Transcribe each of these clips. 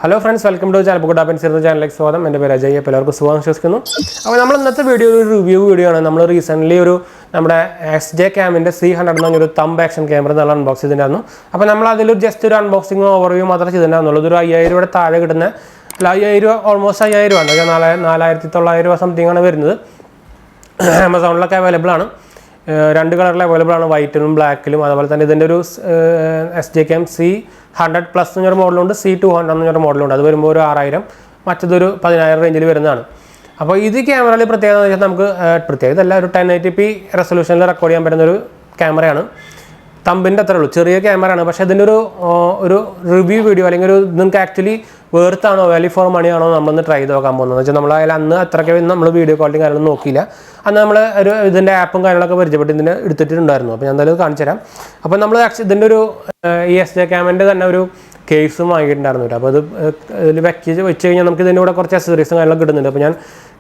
Hello friends, welcome to 𝙑𝙑𝙬𝙬𝙯 channel. സ്വാഗതം. എൻ്റെ പേര് അജയ്. എല്ലാവർക്കും സുഖം വിശ്വസിക്കുന്നു. അപ്പോൾ നമ്മൾ ഇന്നത്തെ വീഡിയോ ഒരു റിവ്യൂ വീഡിയോ ആണ്. നമ്മൾ റീസെൻ്റ്ലി നമ്മുടെ SJCAM C100 എന്ന് പറഞ്ഞൊരു തമ്പ് ആക്ഷൻ ക്യാമറ നല്ല അൺബോക്സ് ചെയ്തിട്ടുണ്ടായിരുന്നു. അപ്പോൾ നമ്മൾ അതിൽ ജസ്റ്റ് ഒരു അൺബോക്സിംഗ് ഓവർവ്യൂ മാത്രമേ ചെയ്തിട്ടുണ്ടായിരുന്നുള്ളൂ. ഒരു 5000 രൂപയുടെ താഴെ കിട്ടുന്ന 5000 രൂപ ഓൾമോസ്റ്റ് 5000 രൂപ ആണ്. 4900 രൂപ സംതിങ് ആണ് വരുന്നത്. ആമസോണിലൊക്കെ അവൈലബിൾ ആണ്. രണ്ട് കളറിൽ അവൈലബിൾ ആണ്, വൈറ്റിലും ബ്ലാക്കിലും. അതുപോലെ തന്നെ ഇതിൻ്റെ ഒരു SJCAM C100 പ്ലസ് എന്നൊരു മോഡലുണ്ട്, C200 എന്നൊരു മോഡലുണ്ട്. അത് വരുമ്പോൾ ഒരു 6000, മറ്റതൊരു 10000 റേഞ്ചിൽ വരുന്നതാണ്. അപ്പോൾ ഇത് ക്യാമറയിൽ പ്രത്യേകത എന്ന് വെച്ചാൽ നമുക്ക് പ്രത്യേകതല്ല, ഒരു 1080p റെസൊല്യൂഷനിൽ റെക്കോർഡ് ചെയ്യാൻ പറ്റുന്നൊരു ക്യാമറയാണ്. തമ്പിൻ്റെ അത്രേ ഉള്ളൂ, ചെറിയ ക്യാമറയാണ്. പക്ഷേ ഇതിൻ്റെ ഒരു റിവ്യൂ വീഡിയോ അല്ലെങ്കിൽ നിങ്ങൾക്ക് ആക്ച്വലി വേർത്താണോ വാല്യൂ ഫോർ മണിയാണോ നമ്മളൊന്ന് ട്രൈ ചെയ്ത് നോക്കാൻ പോകുന്നത്. വെച്ചാൽ നമ്മൾ അതിൽ അന്ന് അത്രയ്ക്ക് നമ്മൾ വീഡിയോ ക്വാളിറ്റി കാര്യങ്ങളൊന്നും നോക്കിയില്ല. അന്ന് നമ്മൾ ഇതിൻ്റെ ആപ്പും കാര്യങ്ങളൊക്കെ പരിചയപ്പെട്ട് ഇതിൻ്റെ എടുത്തിട്ടുണ്ടായിരുന്നു. അപ്പോൾ ഞാൻ എന്തായാലും കാണിച്ചു തരാം. അപ്പോൾ നമ്മൾ ആക്ച്വലി ഇതിൻ്റെ ഈ SJCAMൻ്റെ തന്നെ ഒരു കേസും വാങ്ങിയിട്ടുണ്ടായിരുന്നു. അപ്പോൾ അത് ഇതിൽ വെച്ച് കഴിഞ്ഞാൽ നമുക്ക് ഇതിൻ്റെ കൂടെ കുറച്ച് അക്സസറീസും കാര്യങ്ങളൊക്കെ കിട്ടുന്നുണ്ട്. അപ്പോൾ ഞാൻ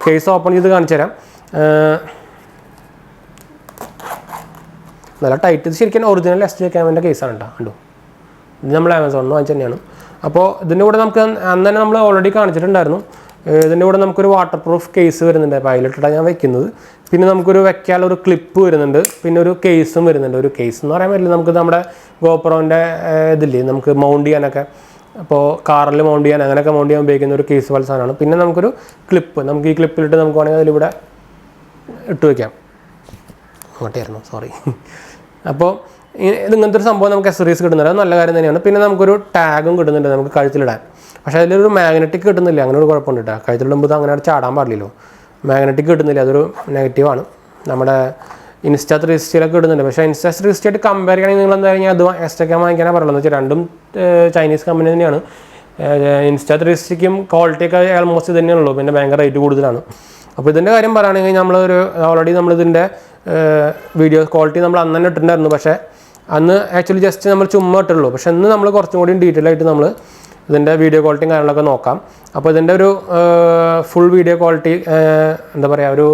കേസ് ഓപ്പൺ ചെയ്ത് കാണിച്ചു തരാം. നല്ല ടൈറ്റ്. ഇത് ശരിക്കും ഒറിജിനൽ SJCAMൻ്റെ കേസാണ് കേട്ടോ. കണ്ടു, ഇത് നമ്മൾ ആമസോണിൽ നിന്ന് വാങ്ങിച്ചു തന്നെയാണ്. അപ്പോൾ ഇതിൻ്റെ കൂടെ നമുക്ക് അന്ന് തന്നെ നമ്മൾ ഓൾറെഡി കാണിച്ചിട്ടുണ്ടായിരുന്നു. ഇതിൻ്റെ കൂടെ നമുക്കൊരു വാട്ടർ പ്രൂഫ് കേസ് വരുന്നുണ്ട്. അപ്പോൾ അതിലിട്ടാണ് ഞാൻ വെക്കുന്നത്. പിന്നെ നമുക്കൊരു വെക്കാനുള്ള ക്ലിപ്പ് വരുന്നുണ്ട്. പിന്നെ ഒരു കേസും വരുന്നുണ്ട്. ഒരു കേസ് എന്ന് പറയാൻ പറ്റില്ല, നമുക്ക് നമ്മുടെ GoProൻ്റെ ഇതില്ലേ നമുക്ക് മൗണ്ട് ചെയ്യാനൊക്കെ, അപ്പോൾ കാറിൽ മൗണ്ട് ചെയ്യാൻ അങ്ങനെയൊക്കെ മൗണ്ട് ചെയ്യാൻ ഉപയോഗിക്കുന്ന ഒരു കേസ് പോലെ സാധനമാണ്. പിന്നെ നമുക്കൊരു ക്ലിപ്പ്, നമുക്ക് ഈ ക്ലിപ്പിലിട്ട് നമുക്ക് വേണമെങ്കിൽ അതിലിവിടെ ഇട്ട് വയ്ക്കാം. അങ്ങോട്ടായിരുന്നു, സോറി. അപ്പോൾ ഇങ്ങനത്തെ ഒരു സംഭവം നമുക്ക് അക്സസറീസ് കിട്ടുന്നുണ്ട്. അത് നല്ല കാര്യം തന്നെയാണ്. പിന്നെ നമുക്കൊരു ടാഗും കിട്ടുന്നുണ്ട് നമുക്ക് കഴുത്തിലിടാൻ. പക്ഷേ അതിലൊരു മാഗ്നറ്റിക് കിട്ടുന്നില്ല. അങ്ങനെ ഒരു കുഴപ്പമുണ്ട് കേട്ടോ. കഴുത്തിലിടുമ്പോൾ ഇത് അങ്ങനെ ചാടാൻ പാടില്ലല്ലോ. മാഗ്നറ്റിക് കിട്ടുന്നില്ല, അതൊരു നെഗറ്റീവാണ്. നമ്മുടെ Insta 360 ഇടുന്നുണ്ട്. പക്ഷേ Insta 360 ആയിട്ട് കമ്പയർ ചെയ്യണമെങ്കിൽ നിങ്ങൾ എന്തായാലും അത് SJCAM വാങ്ങിക്കാനാണ് പറയുള്ളത്. എന്ന് വെച്ചാൽ രണ്ടും ചൈനീസ് കമ്പനി തന്നെയാണ്. Insta 360ക്കും ക്വാളിറ്റിയൊക്കെ ആൾമോസ്റ്റ് ഇത് തന്നെയുള്ളൂ. പിന്നെ ഭയങ്കര റേറ്റ് കൂടുതലാണ്. അപ്പോൾ ഇതിൻ്റെ കാര്യം പറയുകയാണെങ്കിൽ ഓൾറെഡി നമ്മളിതിൻ്റെ വീഡിയോ ക്വാളിറ്റി നമ്മൾ അന്ന് തന്നെ ഇട്ടിട്ടുണ്ടായിരുന്നു. പക്ഷേ അന്ന് ആക്ച്വലി ജസ്റ്റ് നമ്മൾ ചുമ്മാ ഇട്ടുള്ളൂ. പക്ഷേ ഇന്ന് നമ്മൾ കുറച്ചും കൂടി ഡീറ്റെയിൽ ആയിട്ട് നമ്മൾ ഇതിൻ്റെ വീഡിയോ ക്വാളിറ്റിയും കാര്യങ്ങളൊക്കെ നോക്കാം. അപ്പോൾ ഇതിൻ്റെ ഒരു ഫുൾ വീഡിയോ ക്വാളിറ്റി എന്താ പറയുക, ഒരു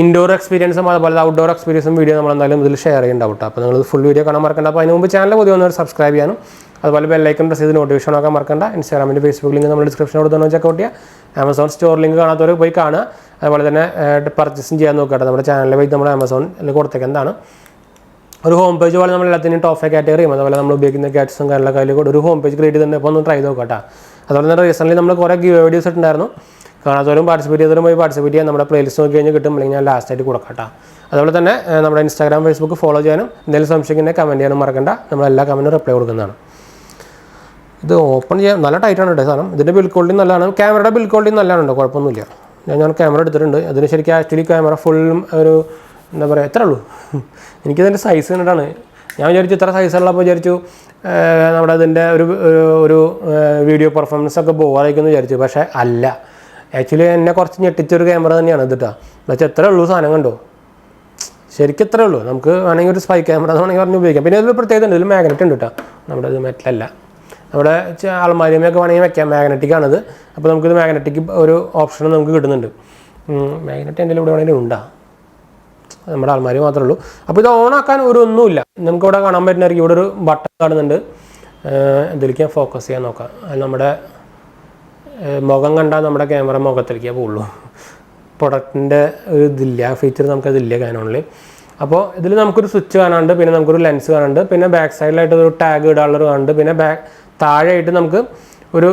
ഇൻഡോർ എക്സ്പീരിയൻസും അതുപോലെ ഔട്ട്ഡോർ എക്സ്പീരിയൻസും വീഡിയോ നമ്മൾ എന്തായാലും ഇതിൽ ഷെയർ ചെയ്യുന്നുണ്ടാവും കേട്ടോ. അപ്പോൾ നിങ്ങൾ ഫുൾ വീഡിയോ കാണാൻ മറക്കണ്ട. അപ്പോൾ അതിന് മുമ്പ് ചാനൽ പുതിയ വന്നവർ സബ്സ്ക്രൈബ് ചെയ്യാനും അതുപോലെ ബെല്ലൈക്കൺ പ്രസ് ചെയ്ത് നോട്ടിഫിക്കേഷൻ നോക്കാൻ മറക്കണ്ട. ഇൻസ്റ്റാഗ്രാമിൻ്റെ ഫേസ്ബുക്ക് ലിങ്ക് നമ്മൾ ഡിസ്ക്രിപ്ഷനോട് തന്നെ ചെക്കൗട്ട് ചെയ്യുക. ആമസോൺ സ്റ്റോർ ലിങ്ക് കാണാത്തവർ പോയി കാണുക. അതുപോലെ തന്നെ പർച്ചേസും ചെയ്യാൻ നോക്കട്ടെ. നമ്മുടെ ചാനലിൽ പോയി നമ്മൾ ആമസോണിൽ കൊടുത്തേക്കുന്നതാണ്. ഒരു ഹോം പേജ് പോലെ നമ്മൾ എല്ലാത്തിനും ടോപ്പ് കാറ്റഗറിയും അതുപോലെ നമ്മൾ ഉപയോഗിക്കുന്ന ഗാഡ്ജറ്റ്സും കാര്യങ്ങളൊക്കെ അതിൽ കൂടെ ഒരു ഹോം പേജ് ക്രിയേറ്റ് ചെയ്തിട്ടുണ്ട്. അപ്പോൾ ഒന്ന് ട്രൈ ചെയ്ത് നോക്കട്ടെ. അതുപോലെ തന്നെ റീസെൻ്റ്ലി നമ്മൾ കുറേ ഗിവ് വീഡിയോസ് ഇട്ടുണ്ടായിരുന്നു. കാണാത്തവരും പാർട്ടിസിപ്പേറ്റ് ചെയ്തവരും പോയി പാർട്ടിസിപ്പേറ്റ് ചെയ്യാൻ നമ്മുടെ പ്ലേലിസ്റ്റ് നോക്കി കഴിഞ്ഞാൽ കിട്ടും. അല്ലെങ്കിൽ ഞാൻ ലാസ്റ്റായിട്ട് കൊടുക്കട്ടെ. അതുപോലെ തന്നെ നമ്മുടെ ഇൻസ്റ്റാഗ്രാം ഫേസ്ബുക്ക് ഫോളോ ചെയ്യാനും എന്തെങ്കിലും സംശയിക്കുന്നത് കമൻറ്റ് ചെയ്യാനും മറക്കണ്ട. നമ്മളെല്ലാ കമൻറ്റും റിപ്ലൈ കൊടുക്കുന്നതാണ്. ഇത് ഓപ്പൺ ചെയ്യാൻ നല്ല ടൈറ്റാണ് കേട്ടോ സാധനം. ഇതിൻ്റെ ബിൽ ക്വാളിറ്റി നല്ലതാണ്. ക്യാമറയുടെ ബിൽ ക്വാളിറ്റി നല്ലതാണ് കേട്ടോ, കുഴപ്പമൊന്നുമില്ല. ഞാൻ ക്യാമറ എടുത്തിട്ടുണ്ട്. അതിന് ശരിക്കും ആക്ച്വലി ക്യാമറ ഫുള്ളും ഒരു എന്താ പറയുക, എത്ര ഉള്ളൂ. എനിക്കിതിൻ്റെ സൈസ് കണ്ടിട്ടാണ് ഞാൻ വിചാരിച്ചു ഇത്ര സൈസുള്ളപ്പോൾ വിചാരിച്ചു നമ്മുടെ ഇതിൻ്റെ ഒരു വീഡിയോ പെർഫോമൻസ് ഒക്കെ ബോറായിരിക്കുമെന്ന് വിചാരിച്ചു. പക്ഷേ അല്ല, ആക്ച്വലി എന്നെ കുറച്ച് ഞെട്ടിച്ചൊരു ക്യാമറ തന്നെയാണ് ഇത് കേട്ടോ. എന്നുവെച്ചാൽ എത്ര ഉള്ളൂ സാധനം കണ്ടോ, ശരിക്കും എത്ര ഉള്ളൂ. നമുക്ക് വേണമെങ്കിൽ ഒരു സ്പൈ ക്യാമറ വേണമെങ്കിൽ പറഞ്ഞ് ഉപയോഗിക്കാം. പിന്നെ ഇതിൽ പ്രത്യേകത ഉണ്ട്, ഇതിൽ മാഗ്നറ്റ് ഉണ്ട് കേട്ടോ. നമ്മുടെ ഇത് മെറ്റലല്ല, നമ്മുടെ അൾമാരിയമൊക്കെ വേണമെങ്കിൽ വെക്കാം. മാഗ്നറ്റിക്കാണിത്. അപ്പോൾ നമുക്കിത് മാഗ്നറ്റിക് ഒരു ഓപ്ഷൻ നമുക്ക് കിട്ടുന്നുണ്ട്. മാഗ്നറ്റ് എന്തെങ്കിലും ഇവിടെ വേണമെങ്കിലും ഉണ്ടാ, നമ്മുടെ അൾമാരി മാത്രമേ ഉള്ളൂ. അപ്പോൾ ഇത് ഓണാക്കാൻ ഒന്നുമില്ല. നമുക്കിവിടെ കാണാൻ പറ്റുന്നതായിരിക്കും. ഇവിടെ ഒരു ബട്ടൺ കാണുന്നുണ്ട്. ഇതിലേക്ക് ഞാൻ ഫോക്കസ് ചെയ്യാൻ നോക്കാം. നമ്മുടെ മുഖം കണ്ടാൽ നമ്മുടെ ക്യാമറ മുഖത്തിലേക്കേ പോകുള്ളൂ. പ്രൊഡക്റ്റിൻ്റെ ഒരു ഇതില്ല, ഫീച്ചർ നമുക്കതില്ല കാനോണിൽ. അപ്പോൾ ഇതിൽ നമുക്കൊരു സ്വിച്ച് കാണാനുണ്ട്. പിന്നെ നമുക്കൊരു ലെൻസ് കാണാനുണ്ട്. പിന്നെ ബാക്ക് സൈഡിലായിട്ട് ഒരു ടാഗ് ഇടാനുള്ളൊരു കാണുന്നുണ്ട്. പിന്നെ താഴെയായിട്ട് നമുക്ക് ഒരു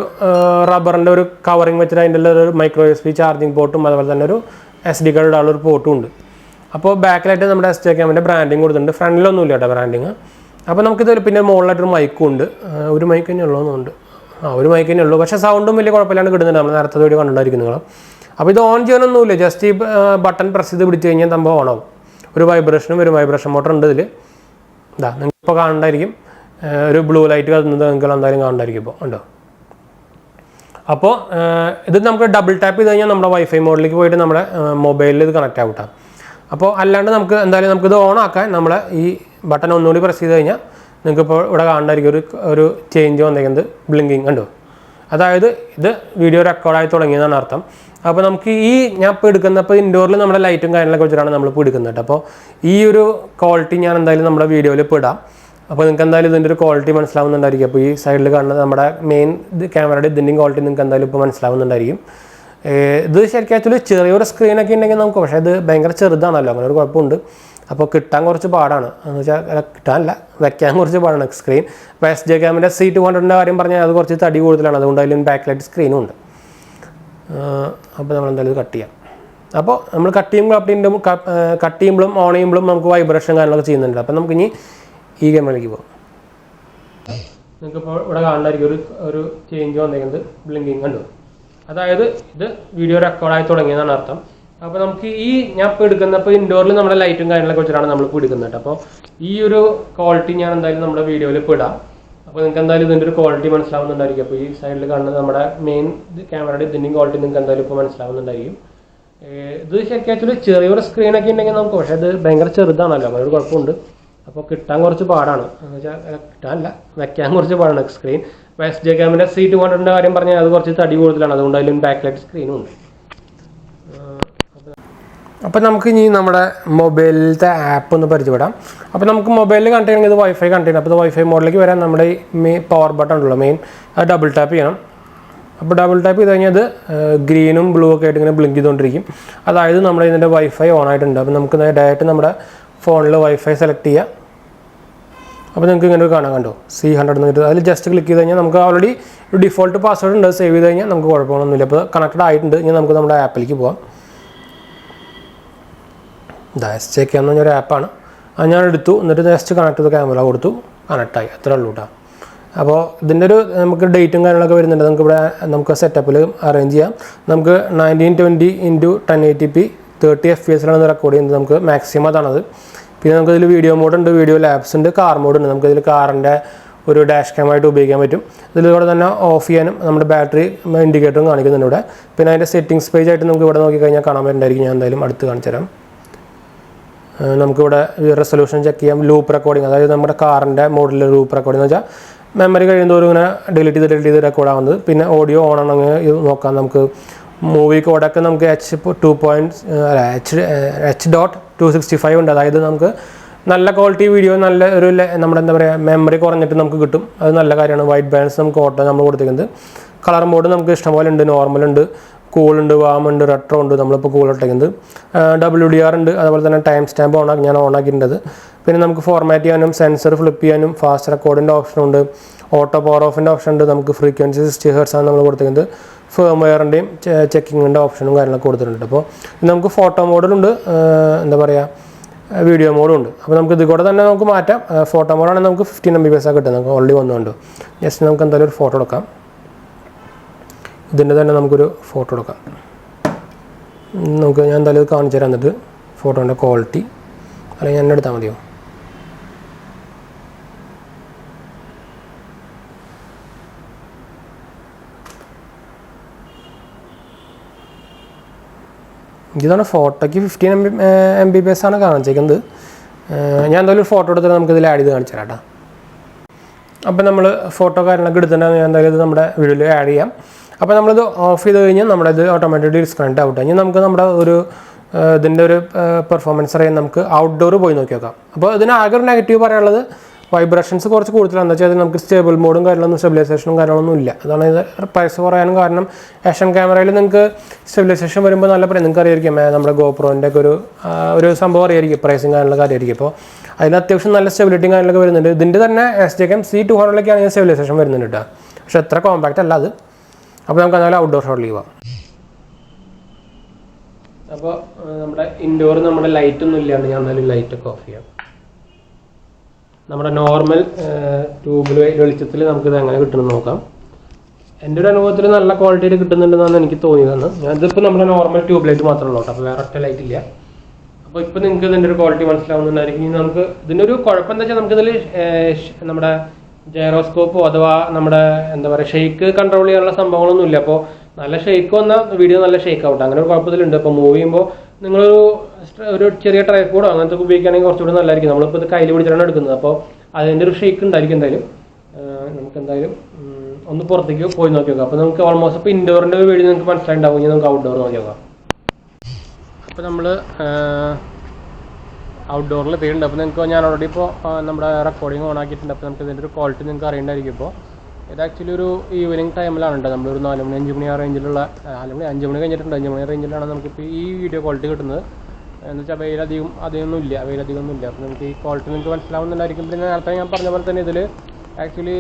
റബ്ബറിൻ്റെ ഒരു കവറിങ് വെച്ചിട്ട് അതിൻ്റെ ഒരു മൈക്രോ USB ചാർജിങ് പോർട്ടും അതുപോലെ തന്നെ ഒരു SD കാർഡ് ഇടാനുള്ളൊരു പോർട്ടും ഉണ്ട്. അപ്പോൾ ബാക്കിലായിട്ട് നമ്മുടെ SJCAMൻ്റെ ബ്രാൻഡിങ് കൊടുത്തിട്ടുണ്ട്. ഫ്രണ്ടിലൊന്നും ഇല്ല കേട്ടോ ബ്രാൻഡിങ്. അപ്പോൾ നമുക്കിത് പിന്നെ മുകളിലായിട്ടൊരു മൈക്കും ഉണ്ട്. ഒരു മൈക്ക് തന്നെ ഉള്ളതെന്നുണ്ട്. ഒരു മൈക്ക് തന്നെ ഉള്ളൂ. പക്ഷേ സൗണ്ടും വലിയ കുഴപ്പമില്ലാണ്ട് കിട്ടുന്നുണ്ട്. നമ്മൾ നേരത്തെ വീഡിയോ കണ്ടുകൊണ്ടിരിക്കും നിങ്ങൾ. അപ്പോൾ ഇത് ഓൺ ചെയ്യാനൊന്നുമില്ല. ജസ്റ്റ് ഈ ബട്ടൺ പ്രസ് ചെയ്ത് പിടിച്ച് കഴിഞ്ഞാൽ സംഭവം ഓണാവും. ഒരു വൈബ്രേഷനും ഒരു വൈബ്രേഷൻ മോട്ടർ ഉണ്ട് ഇതിൽ. ഇതാ നിങ്ങൾക്ക് ഇപ്പോൾ കാണണ്ടായിരിക്കും. ഒരു ബ്ലൂ ലൈറ്റ് കത്തുന്നത് നിങ്ങൾക്ക് എന്തായാലും കാണണ്ടായിരിക്കും. ഇപ്പോൾ ഉണ്ടോ. അപ്പോൾ ഇത് നമുക്ക് ഡബിൾ ടാപ്പ് ചെയ്ത് കഴിഞ്ഞാൽ നമ്മുടെ വൈഫൈ മോഡിലേക്ക് പോയിട്ട് നമ്മുടെ മൊബൈലിൽ ഇത് കണക്റ്റ് ആവട്ടെ. അപ്പോൾ അല്ലാണ്ട് നമുക്ക് എന്തായാലും നമുക്കിത് ഓൺ ആക്കാൻ നമ്മൾ ഈ ബട്ടൺ ഒന്നുകൂടി പ്രസ് ചെയ്ത് കഴിഞ്ഞാൽ നിങ്ങൾക്കിപ്പോൾ ഇവിടെ കാണണ്ടായിരിക്കും ഒരു ചേഞ്ച് വന്നിരിക്കുന്നത്, ബ്ലിങ്കിങ് കണ്ടോ. അതായത് ഇത് വീഡിയോ റെക്കോർഡായി തുടങ്ങിയതാണ് അർത്ഥം. അപ്പോൾ നമുക്ക് ഞാൻ ഇപ്പോൾ എടുക്കുന്നപ്പോൾ ഇൻഡോറിൽ നമ്മുടെ ലൈറ്റും കാര്യങ്ങളൊക്കെ വെച്ചിട്ടാണ് നമ്മളിപ്പോൾ എടുക്കുന്നത്. അപ്പോൾ ഈ ഒരു ക്വാളിറ്റി ഞാൻ എന്തായാലും നമ്മുടെ വീഡിയോയിൽ ഇപ്പോൾ ഇടാം. അപ്പോൾ നിങ്ങൾക്ക് എന്തായാലും ഇതിൻ്റെ ഒരു ക്വാളിറ്റി മനസ്സിലാവുന്നുണ്ടായിരിക്കും. അപ്പോൾ ഈ സൈഡിൽ കാണുന്നത് നമ്മുടെ മെയിൻ ക്യാമറയുടെ ഇതിൻ്റെയും ക്വാളിറ്റി നിങ്ങൾക്ക് എന്തായാലും ഇപ്പോൾ മനസ്സിലാവുന്നുണ്ടായിരിക്കും. ഇത് ശരിക്കും ആക്ച്വലി ചെറിയൊരു സ്ക്രീനൊക്കെ ഉണ്ടെങ്കിൽ നമുക്ക്, പക്ഷേ ഇത് ഭയങ്കര ചെറുതാണല്ലോ, അങ്ങനെ ഒരു കുഴപ്പമുണ്ട്. അപ്പോൾ കിട്ടാൻ കുറച്ച് പാടാണ്, എന്ന് വെച്ചാൽ കിട്ടാനല്ല, വയ്ക്കാൻ കുറച്ച് പാടാണ് സ്ക്രീൻ. അപ്പോൾ SJCAM C200 കാര്യം പറഞ്ഞാൽ അത് കുറച്ച് തടി കൂടുതലാണ്, അതുകൊണ്ട് അതിലും ബാക്ക് ലൈറ്റ് സ്ക്രീനും ഉണ്ട്. അപ്പോൾ നമ്മൾ എന്തായാലും ഇത് കട്ട് ചെയ്യാം. അപ്പോൾ നമ്മൾ കട്ട് ചെയ്യുമ്പോഴും ഓൺ ചെയ്യുമ്പോഴും നമുക്ക് വൈബ്രേഷൻ കാര്യങ്ങളൊക്കെ ചെയ്യുന്നുണ്ട്. അപ്പോൾ നമുക്ക് ഇനി ഈ ക്യാമറയിലേക്ക് പോകാം. നിങ്ങൾക്കിപ്പോൾ ഇവിടെ കാണാനായിരിക്കും ഒരു ചേഞ്ച് വന്നിരിക്കുന്നത്, ബ്ലിങ്കിങ് കണ്ടു. അതായത് ഇത് വീഡിയോ റെക്കോർഡായി തുടങ്ങിയതാണ് അർത്ഥം. അപ്പോൾ നമുക്ക് ഞാൻ ഇപ്പോൾ എടുക്കുന്നപ്പോൾ ഇൻഡോറിൽ നമ്മുടെ ലൈറ്റും കാര്യങ്ങളൊക്കെ വെച്ചിട്ടാണ് നമ്മളിപ്പോൾ എടുക്കുന്നത്. അപ്പോൾ ഈ ഒരു ക്വാളിറ്റി ഞാൻ എന്തായാലും നമ്മുടെ വീഡിയോയിൽ ഇപ്പോൾ ഇടാം. അപ്പോൾ നിങ്ങൾക്ക് എന്തായാലും ഇതിൻ്റെ ഒരു ക്വാളിറ്റി മനസ്സിലാവുന്നുണ്ടായിരിക്കും. അപ്പോൾ ഈ സൈഡിൽ കാണുന്നത് നമ്മുടെ മെയിൻ ക്യാമറയുടെ ഇതിൻ്റെയും ക്വാളിറ്റി നിങ്ങൾക്ക് എന്തായാലും ഇപ്പോൾ മനസ്സിലാവുന്നുണ്ടായിരിക്കും. ഇത് ശരിക്കും ആക്ച്വലി ചെറിയൊരു സ്ക്രീനൊക്കെ ഉണ്ടെങ്കിൽ നമുക്ക്, പക്ഷേ ഇത് ഭയങ്കര ചെറുതാണല്ലോ, അങ്ങനെ ഒരു കുഴപ്പമുണ്ട്. അപ്പോൾ കിട്ടാൻ കുറച്ച് പാടാണ്, എന്ന് വെച്ചാൽ കിട്ടാനല്ല, വയ്ക്കാൻ കുറച്ച് പാടാണ് സ്ക്രീൻ. അപ്പോൾ SJCAM C200 കാര്യം പറഞ്ഞാൽ അത് കുറച്ച് തടി കൂടുതലാണ്, അതുകൊണ്ട് അതിലും ബാക്ക് ലൈറ്റ് സ്ക്രീനും ഉണ്ട്. അപ്പോൾ നമുക്ക് ഇനി നമ്മുടെ മൊബൈലിലത്തെ ആപ്പ് ഒന്ന് പരിചയപ്പെടാം. അപ്പോൾ നമുക്ക് മൊബൈലിൽ കണക്ട് ചെയ്യണമെങ്കിൽ ഇത് വൈഫൈ കണക്ട് ചെയ്യണം. അപ്പോൾ ഇത് വൈഫൈ മോഡിലേക്ക് വരാൻ നമ്മുടെ പവർ ബട്ടൺ ഉണ്ടല്ലോ മെയിൻ, അത് ഡബിൾ ടാപ്പ് ചെയ്യണം. അപ്പോൾ ഡബിൾ ടാപ്പ് ചെയ്ത് കഴിഞ്ഞാൽ അത് ഗ്രീനും ബ്ലൂ ഒക്കെ ആയിട്ട് ഇങ്ങനെ ബ്ലിങ്ക് ചെയ്തുകൊണ്ടിരിക്കും. അതായത് നമ്മുടെ ഇതിൻ്റെ വൈഫൈ ഓൺ ആയിട്ടുണ്ട്. അപ്പോൾ നമുക്ക് ഡയറക്റ്റ് നമ്മുടെ ഫോണിൽ വൈഫൈ സെലക്ട് ചെയ്യാം. അപ്പോൾ നിങ്ങൾക്ക് ഇങ്ങനെ കാണാൻ കണ്ടോ C100 എന്ന് കിട്ടും. അതിൽ ജസ്റ്റ് ക്ലിക്ക് ചെയ്ത് കഴിഞ്ഞാൽ നമുക്ക് ഓൾറെഡി ഒരു ഡിഫോൾട്ട് പാസ്വേഡ് ഉണ്ട്, സേവ് ചെയ്ത് കഴിഞ്ഞാൽ നമുക്ക് കുഴപ്പമൊന്നുമില്ല. അപ്പോൾ കണക്റ്റഡ് ആയിട്ടുണ്ട്. ഇനി നമുക്ക് നമ്മുടെ ആപ്പിലേക്ക് പോകാം. SJCAM എന്ന് പറഞ്ഞൊരു ആപ്പാണ്, അത് ഞാൻ എടുത്തു. എന്നിട്ട് ജസ്റ്റ് കണക്ട് ചെയ്ത് ക്യാമറ കൊടുത്തു, കണക്റ്റായി, അത്രേ ഉള്ളൂ കേട്ടോ. അപ്പോൾ ഇതിൻ്റെ ഒരു നമുക്ക് ഡേറ്റും കാര്യങ്ങളൊക്കെ വരുന്നുണ്ട്. നമുക്ക് സെറ്റപ്പിൽ അറേഞ്ച് ചെയ്യാം. നമുക്ക് 1920x1080p 30fps റെക്കോർഡ് ചെയ്യുന്നത്. നമുക്ക് മാക്സിമം അതാണത്. പിന്നെ നമുക്കിതിൽ വീഡിയോ മോഡുണ്ട്, വീഡിയോ ലാബ്സ് ഉണ്ട്, കാർ മോഡുണ്ട്. നമുക്കിതിൽ കാറിൻ്റെ ഒരു ഡാഷ് ക്യാം ആയിട്ട് ഉപയോഗിക്കാൻ പറ്റും. ഇതിലൂടെ തന്നെ ഓഫ് ചെയ്യാനും നമ്മുടെ ബാറ്ററി ഇൻഡിക്കേറ്ററും കാണിക്കുന്നുണ്ട് ഇവിടെ. പിന്നെ അതിൻ്റെ സെറ്റിംഗ്സ് പേജ് ആയിട്ട് നമുക്ക് ഇവിടെ നോക്കിക്കഴിഞ്ഞാൽ കാണാൻ പറ്റുന്നതായിരിക്കും. ഞാൻ എന്തായാലും അടുത്ത് കാണിച്ചു തരാം. നമുക്കിവിടെ റെസൊല്യൂഷൻ ചെക്ക് ചെയ്യാം. ലൂപ്പ് റെക്കോർഡിങ്, അതായത് നമ്മുടെ കാറിൻ്റെ മോഡിൽ ലൂപ്പ് റെക്കോർഡിംഗ് എന്ന് വെച്ചാൽ മെമ്മറി കഴിയുന്നതോറും ഇങ്ങനെ ഡിലീറ്റ് ചെയ്ത് റെക്കോർഡ് ആവുന്നത്. പിന്നെ ഓഡിയോ ഓൺ ആണെങ്കിൽ ഇത് നോക്കാം. നമുക്ക് മൂവി കോഡൊക്കെ നമുക്ക് H.265 ഉണ്ട്. അതായത് നമുക്ക് നല്ല ക്വാളിറ്റി വീഡിയോ, നല്ല ഒരു നമ്മുടെ എന്താ പറയുക മെമ്മറി കുറഞ്ഞിട്ട് നമുക്ക് കിട്ടും. അത് നല്ല കാര്യമാണ്. വൈറ്റ് ബാലൻസ് നമുക്ക് ഓട്ടോ നമ്മൾ കൊടുത്തിരിക്കുന്നത്. കളർ മോഡ് നമുക്ക് ഇഷ്ടംപോലെ ഉണ്ട്. നോർമൽ ഉണ്ട്, കൂൾ ഉണ്ട്, വാം ഉണ്ട്, റെട്രോ ഉണ്ട്. നമ്മളിപ്പോൾ കൂൾ ഇട്ടിരിക്കുന്നത്. WDR ഉണ്ട്, അതുപോലെ തന്നെ ടൈം സ്റ്റാമ്പ് ഞാൻ ഓണാക്കിയിട്ടുണ്ട്. പിന്നെ നമുക്ക് ഫോർമാറ്റ് ചെയ്യാനും സെൻസർ ഫ്ലിപ്പ് ചെയ്യാനും ഫാസ്റ്റ് റെക്കോർഡിൻ്റെ ഓപ്ഷൻ ഉണ്ട്. ഓട്ടോ പവർ ഓഫിൻ്റെ ഓപ്ഷൻ ഉണ്ട്. നമുക്ക് ഫ്രീക്വൻസി 60 Hz ആണ് നമ്മൾ കൊടുത്തിരിക്കുന്നത്. ഫേംവെയറിൻ്റെയും ചെക്കിങ്ങിൻ്റെ ഓപ്ഷനും കാര്യങ്ങളൊക്കെ കൊടുത്തിട്ടുണ്ട്. അപ്പോൾ നമുക്ക് ഫോട്ടോ മോഡിലുണ്ട്, എന്താ പറയുക വീഡിയോ മോഡും ഉണ്ട്. അപ്പോൾ നമുക്ക് ഇത് കൂടെ തന്നെ നമുക്ക് മാറ്റാം. ഫോട്ടോ മോഡാണെങ്കിൽ നമുക്ക് 15 MB കിട്ടും. നമുക്ക് ഓൾറെഡി വന്നുകൊണ്ട് ജസ്റ്റ് നമുക്ക് എന്തായാലും ഒരു ഫോട്ടോ എടുക്കാം. ഇതിൻ്റെ തന്നെ നമുക്കൊരു ഫോട്ടോ എടുക്കാം. ഞാൻ എന്തായാലും ഇത് കാണിച്ചു തരാം. എന്നിട്ട് ഫോട്ടോൻ്റെ ക്വാളിറ്റി അല്ലെങ്കിൽ ഞാൻ എടുത്താൽ മതിയോ? ഇതാണ് ഫോട്ടോയ്ക്ക് 15 MB ആണ് കാണിച്ചേക്കുന്നത്. ഞാൻ എന്തായാലും ഒരു ഫോട്ടോ എടുത്തിട്ട് നമുക്കിതിൽ ആഡ് ചെയ്ത് കാണിച്ചു തരാം കേട്ടോ. അപ്പോൾ നമ്മൾ ഫോട്ടോ കാര്യങ്ങളൊക്കെ എടുത്തിട്ടുണ്ടെങ്കിൽ ഞാൻ എന്തായാലും ഇത് നമ്മുടെ വീഡിയോയിൽ ആഡ് ചെയ്യാം. അപ്പോൾ നമ്മളിത് ഓഫ് ചെയ്ത് കഴിഞ്ഞാൽ നമ്മുടെ ഇത് ഓട്ടോമാറ്റിക്കലി ഡിസ്കണക്ട് ആവട്ടെ. ഇനി നമുക്ക് നമ്മുടെ ഇതിൻ്റെ ഒരു പെർഫോമൻസ് അറിയാൻ നമുക്ക് ഔട്ട്ഡോർ പോയി നോക്കി നോക്കാം. അപ്പോൾ ഇതിന് ആകെ ഒരു നെഗറ്റീവ് പറയാനുള്ളത് വൈബ്രേഷൻസ് കുറച്ച് കൂടുതലാണ്. എന്താ വെച്ചാൽ നമുക്ക് സ്റ്റേബിൾ മോഡും കാര്യങ്ങളൊന്നും സ്റ്റെബിലൈസേഷനും കാര്യങ്ങളൊന്നും ഇല്ല. അതാണ് ഇത് പ്രൈസ് കുറയാനും കാരണം. ആക്ഷൻ ക്യാമറയിൽ നിങ്ങൾക്ക് സ്റ്റെബിലൈസേഷൻ വരുമ്പോൾ നല്ല നിങ്ങൾക്ക് അറിയായിരിക്കും, നമ്മുടെ ഗോപ്രോൻ്റെ ഒക്കെ ഒരു സംഭവം അറിയായിരിക്കും, പ്രൈസും കാര്യങ്ങളൊക്കെ അറിയായിരിക്കും. അപ്പോൾ അതിന് അത്യാവശ്യം നല്ല സ്റ്റെബിലിറ്റിയും കാര്യങ്ങളൊക്കെ വരുന്നുണ്ട്. ഇതിൻ്റെ തന്നെ SJCAM C200 സ്റ്റെബിലൈസേഷൻ വരുന്നുണ്ട് കേട്ടോ. പക്ഷേ എത്ര കോമ്പാക്റ്റ് അല്ല അത്. അപ്പോൾ നമുക്ക് എന്തായാലും ഔട്ട്ഡോർ ഷോട്ടിലേക്ക് പോകാം. അപ്പോൾ നമ്മുടെ ഇൻഡോർ നമ്മുടെ ലൈറ്റൊന്നും ഇല്ലാണ്ട് ഞാൻ എന്തായാലും ലൈറ്റൊക്കെ ഓഫ് ചെയ്യാം. നമ്മുടെ നോർമൽ ട്യൂബിൽ വെളിച്ചത്തിൽ നമുക്കിത് എങ്ങനെ കിട്ടുമെന്ന് നോക്കാം. എൻ്റെ ഒരു അനുഭവത്തിൽ നല്ല ക്വാളിറ്റിയിൽ കിട്ടുന്നുണ്ടെന്നാണ് എനിക്ക് തോന്നിയതെന്ന്. ഇതിപ്പോൾ നമ്മുടെ നോർമൽ ട്യൂബ് ലൈറ്റ് മാത്രമേ ഉള്ളൂ കേട്ടോ. അപ്പോൾ വേറെ ഒറ്റ ലൈറ്റ് ഇല്ല. അപ്പോൾ ഇപ്പോൾ നിങ്ങൾക്ക് ഇതിൻ്റെ ഒരു ക്വാളിറ്റി മനസ്സിലാവുന്നുണ്ടായിരിക്കും. നമുക്ക് ഇതിൻ്റെ ഒരു കുഴപ്പം എന്താ വെച്ചാൽ നമുക്കിതിൽ നമ്മുടെ ജൈറോസ്കോപ്പോ അഥവാ നമ്മുടെ എന്താ പറയുക ഷെയ്ക്ക് കൺട്രോൾ ചെയ്യാനുള്ള സംഭവങ്ങളൊന്നും ഇല്ല. അപ്പോൾ നല്ല ഷെയ്ക്ക് വന്നാൽ വീഡിയോ നല്ല ഷെയ്ക്ക് ആവട്ടെ, അങ്ങനെ ഒരു കുഴപ്പത്തിലുണ്ട്. അപ്പോൾ മൂവ് ചെയ്യുമ്പോൾ നിങ്ങളൊരു ചെറിയ ട്രൈപോഡോ അങ്ങനത്തെ ഉപയോഗിക്കുകയാണെങ്കിൽ കുറച്ചുകൂടി നല്ലതായിരിക്കും. നമ്മളിപ്പോൾ ഇത് കയ്യിൽ പിടിച്ചിട്ടാണ് എടുക്കുന്നത്. അപ്പോൾ അതിൻ്റെ ഒരു ഷെയ്ക്ക് ഉണ്ടായിരിക്കും. എന്തായാലും നമുക്ക് എന്തായാലും ഒന്ന് പുറത്തേക്ക് പോയി നോക്കി നോക്കാം. അപ്പോൾ നമുക്ക് ഓൾമോസ്റ്റ് ഇപ്പോൾ ഇൻഡോറിൻ്റെ ഒരു വീഡിയോ നിങ്ങൾക്ക് മനസ്സിലായിട്ടുണ്ടാവും. ഇനി നമുക്ക് ഔട്ട്ഡോർ നോക്കി നോക്കാം. അപ്പോൾ നമ്മൾ ഔട്ട്ഡോറിൽ എത്തിയിട്ടുണ്ട്. അപ്പോൾ നിങ്ങൾക്ക് ഞാൻ ഓൾറെഡി ഇപ്പോൾ നമ്മുടെ റെക്കോർഡിംഗ് ഓൺ ആക്കിയിട്ടുണ്ട്. അപ്പോൾ നമുക്ക് ഇതിൻ്റെ ഒരു ക്വാളിറ്റി നിങ്ങൾക്ക് അറിയേണ്ടായിരിക്കും. ഇപ്പോൾ ഇത് ആക്ച്വലി ഒരു ഈവനിങ് ടൈമിലാണ് കേട്ടോ. നമ്മളൊരു 4 മണി 5 മണി ആ റേഞ്ചിലുള്ള 4 മണി 5 മണി കഴിഞ്ഞിട്ടുണ്ട്. 5 മണി റേഞ്ചിലാണ് നമുക്കിപ്പോൾ ഈ വീഡിയോ ക്വാളിറ്റി കിട്ടുന്നത്. എന്ന് വെച്ചാൽ വെയിലധികമൊന്നുമില്ല. അപ്പോൾ നമുക്ക് ഈ ക്വാളിറ്റി നിങ്ങൾക്ക് മനസ്സിലാവുന്നുണ്ടായിരിക്കും. പിന്നെ നേരത്തെ ഞാൻ പറഞ്ഞ പോലെ തന്നെ ഇതിൽ ആക്ച്വലി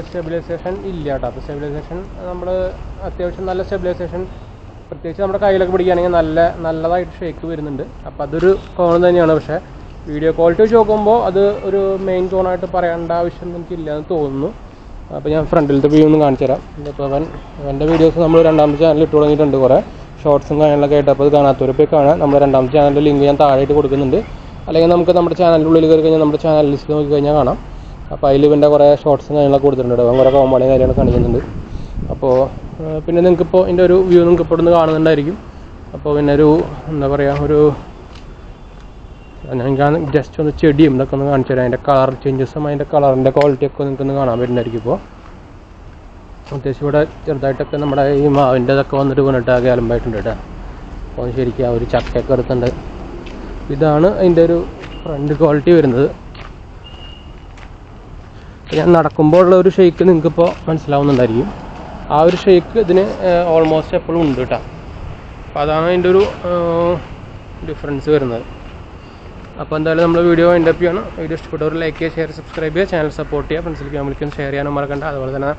സ്റ്റെബിലൈസേഷൻ ഇല്ല കേട്ടോ. അപ്പോൾ സ്റ്റെബിലൈസേഷൻ നമ്മൾ അത്യാവശ്യം നല്ല സ്റ്റെബിലൈസേഷൻ പ്രത്യേകിച്ച് നമ്മുടെ കയ്യിലൊക്കെ പിടിക്കുകയാണെങ്കിൽ നല്ലതായിട്ട് ഷേക്ക് വരുന്നുണ്ട്. അപ്പോൾ അതൊരു കോൺ തന്നെയാണ്. പക്ഷേ വീഡിയോ ക്വാളിറ്റി വെച്ച് നോക്കുമ്പോൾ അത് ഒരു മെയിൻ കോണായിട്ട് പറയേണ്ട ആവശ്യം എനിക്കില്ല എന്ന് തോന്നുന്നു. അപ്പോൾ ഞാൻ ഫ്രണ്ടിലത്തെ വ്യൂ ഒന്ന് കാണിച്ചു തരാം. ഇപ്പോൾ അവൻ്റെ വീഡിയോസ് നമ്മൾ രണ്ടാമത്തെ ചാനലിൽ ഇട്ട് തുടങ്ങിയിട്ടുണ്ട്. കുറേ ഷോർട്സും കാര്യങ്ങളൊക്കെ ആയിട്ട്. അപ്പോൾ അത് കാണാത്തവരപ്പോൾ കാണാം. നമ്മുടെ രണ്ടാമത്തെ ചാനലിൻ്റെ ലിങ്ക് ഞാൻ താഴെയായിട്ട് കൊടുക്കുന്നുണ്ട്. അല്ലെങ്കിൽ നമുക്ക് നമ്മുടെ ചാനലിൻ്റെ ഉള്ളിൽ കയറി കഴിഞ്ഞാൽ നമ്മുടെ ചാനൽ ലിസ്റ്റ് നോക്കി കഴിഞ്ഞാൽ കാണാം. അപ്പോൾ അതിൽ ഇവൻ്റെ കുറേ ഷോർട്സും കാര്യങ്ങളൊക്കെ കൊടുത്തിട്ടുണ്ട്. അവൻ കുറേ കോമഡി കാര്യങ്ങളൊക്കെ കാണിക്കുന്നുണ്ട്. അപ്പോൾ പിന്നെ നിങ്ങൾക്കിപ്പോൾ ഇതിൻ്റെ ഒരു വ്യൂ നിങ്ങൾക്ക് ഇപ്പോൾ ഇവിടുന്ന് കാണുന്നുണ്ടായിരിക്കും. അപ്പോൾ പിന്നെ ഒരു എന്താ പറയുക ഞാൻ ജസ്റ്റ് ഒന്ന് ചെടിയും ഇതൊക്കെ ഒന്ന് കാണിച്ചു തരാം. അതിൻ്റെ കളർ ചേഞ്ചസും അതിൻ്റെ കളറിൻ്റെ ക്വാളിറ്റിയൊക്കെ നിങ്ങൾക്കൊന്ന് കാണാൻ പറ്റുന്നതായിരിക്കും. ഇപ്പോൾ അത്യാവശ്യം ഇവിടെ ചെറുതായിട്ടൊക്കെ നമ്മുടെ ഈ മാവിൻ്റെ ഇതൊക്കെ വന്നിട്ട് വീണിട്ട് അലമ്പായിട്ടുണ്ട് കേട്ടോ. അപ്പോൾ ശരിക്കും ആ ഒരു ചക്കയൊക്കെ എടുത്തുണ്ട്. ഇതാണ് അതിൻ്റെ ഒരു ഫ്രണ്ട് ക്വാളിറ്റി വരുന്നത്. ഞാൻ നടക്കുമ്പോൾ ഉള്ള ഒരു ഷേക്ക് നിങ്ങൾക്കിപ്പോൾ മനസ്സിലാവുന്നുണ്ടായിരിക്കും. ആ ഒരു ഷേക്ക് ഇതിന് ഓൾമോസ്റ്റ് എപ്പോഴും ഉണ്ട് കേട്ടോ. അപ്പോൾ അതാണ് അതിൻ്റെ ഒരു ഡിഫറൻസ് വരുന്നത്. അപ്പോൾ എന്തായാലും നമ്മൾ വീഡിയോ വൈൻഡപ്പ് ചെയ്യണം. വീഡിയോ ഇഷ്ടപ്പെട്ടവർ ലൈക്ക് ചെയ്യുക, ഷെയർ, സബ്സ്ക്രൈബ് ചെയ്യുക, ചാനൽ സപ്പോർട്ട് ചെയ്യുക, ഫ്രണ്ട്സിൽ ഫാമിലിക്കും ഷെയർ ചെയ്യാനും മറക്കണ്ട. അതുപോലെ തന്നെ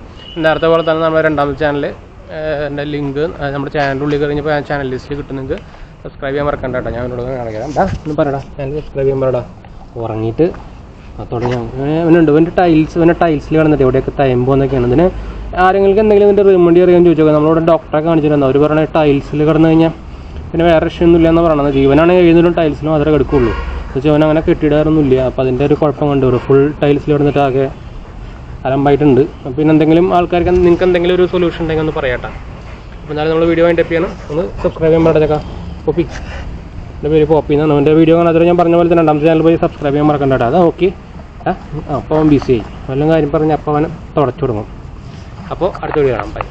നേരത്തെ പോലെ തന്നെ നമ്മുടെ രണ്ടാമത്തെ ചാനൽ എൻ്റെ ലിങ്ക് നമ്മുടെ ചാനലിൻ്റെ ഉള്ളിൽ കഴിഞ്ഞപ്പോൾ ചാനൽ ലിസ്റ്റിൽ കിട്ടും. നിങ്ങൾക്ക് സബ്സ്ക്രൈബ് ചെയ്യാൻ മറക്കണ്ട കേട്ടോ. ഞാൻ എന്നോട് കാണിക്കാം. ഒന്ന് പറയടാ, ചാനൽ സബ്സ്ക്രൈബ് ചെയ്യാൻ പറയടാ. ഉറങ്ങിയിട്ട് തുടങ്ങി ഇവനുണ്ട്. ഇവൻ്റെ ടൈൽസിൽ കിടന്നിട്ട് എവിടെയൊക്കെ തയമ്പോന്നൊക്കെയാണ്. ഇതിന് ആരെങ്കിലും എന്തെങ്കിലും ഇതിൻ്റെ റെമഡി അറിയാൻ ചോദിച്ചോക്കാം. നമ്മളിവിടെ ഡോക്ടറെ കാണിച്ചിരുന്നു. അവർ പറഞ്ഞാൽ ടൈൽസിൽ കിടന്നു കഴിഞ്ഞാൽ പിന്നെ വേറെ ഇഷ്യൊന്നുമില്ല എന്ന് പറയണത്. ജീവനാണെങ്കിൽ എഴുതുന്നതിലും ടൈൽസിലും മാത്രമേ കിടക്കുള്ളൂ. പക്ഷേ അവൻ അങ്ങനെ കെട്ടിയിടാറൊന്നുമില്ല. അപ്പോൾ അതിൻ്റെ ഒരു കുഴപ്പം കണ്ടുവരും. ഫുൾ ടൈൽസിൽ കിടന്നിട്ട് ആകെ അലമ്പായിട്ടുണ്ട്. പിന്നെ എന്തെങ്കിലും ആൾക്കാർക്ക് നിങ്ങൾക്ക് എന്തെങ്കിലും ഒരു സൊല്യൂഷൻ ഉണ്ടെങ്കിൽ ഒന്ന് പറയാട്ടോ. അപ്പോൾ എന്നാലും നമ്മൾ വീഡിയോ വൈൻഡപ്പ് ചെയ്യണം. ഒന്ന് സബ്സ്ക്രൈബ് ചെയ്യാൻ പാടില്ല. പോപ്പി എൻ്റെ പേര് പോപ്പി എന്നാണ്. എൻ്റെ വീഡിയോ കാണാതെ ഞാൻ പറഞ്ഞ പോലെ തന്നെ രണ്ടാമത്തെ ചാനൽ പോയി സബ്സ്ക്രൈബ് ചെയ്യാൻ മറക്കണ്ട കേട്ടോ. അതാ ഓക്കെ. അപ്പോൾ അവൻ ബിസി ആയി വല്ലതും കാര്യം പറഞ്ഞ് അപ്പോൾ അവൻ തുടച്ചു തുടങ്ങും. അപ്പോൾ അടുത്ത വീഡിയോ കാണാം. ബൈ.